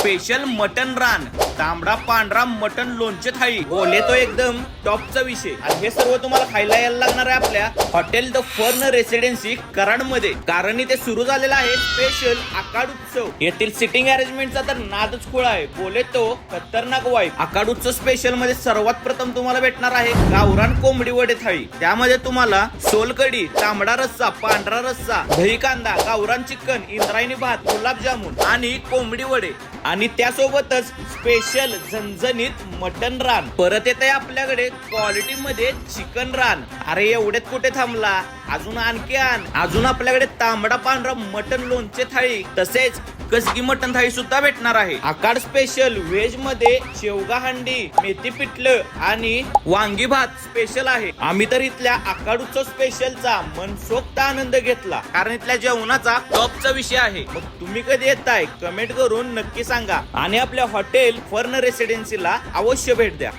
Special mutton रान, तांबडा पांढरा मटन लोणचे थाळी, बोले तो एकदम टॉपचा विषय. आणि हे सर्व तुम्हाला खायला यायला लागणार आहे आपल्या hotel the fern residency Karad मध्ये. कारण इथे सुरू झालेला आहे स्पेशल आकाड उत्सव. येथील सिटिंग अरेंजमेंटचा तर नादच खुळा आहे, बोले तो खतरनाक वाईब. आकाड उत्सव स्पेशल मध्ये सर्वात प्रथम तुम्हाला भेटणार आहे गावरान कोंबडी वडे थाळी. त्यामध्ये तुम्हाला सोलकडी, तांबडा रस्सा, पांढरा रस्सा, दही कांदा, गावरान चिकन, इंद्रायणी भात, गुलाबजामुन आणि कोंबडी वडे. आणि त्यासोबतच स्पेशल झणझणीत मटन रान. परत येते आपल्याकडे क्वालिटी मध्ये चिकन रान. अरे एवढ्यात कुठे थांबला, अजून आणखी अजून आपल्याकडे तांबडा पांढरा मटन लोणचे थाळी, तसेच कसगी मटन थाळी सुद्धा भेटणार आहे. आकाड स्पेशल व्हेज मध्ये शेवगा हंडी, मेथी पिठलं आणि वांगी भात स्पेशल आहे. आम्ही तर इथल्या आकाड उत्सव स्पेशलचा मनसोक्त आनंद घेतला, कारण इथल्या जेवणाचा टॉपचा विषय आहे. मग तुम्ही कधी येताय कमेंट करून नक्की सांगा आणि आपल्या हॉटेल फर्न रेसिडेन्सीला अवश्य भेट द्या.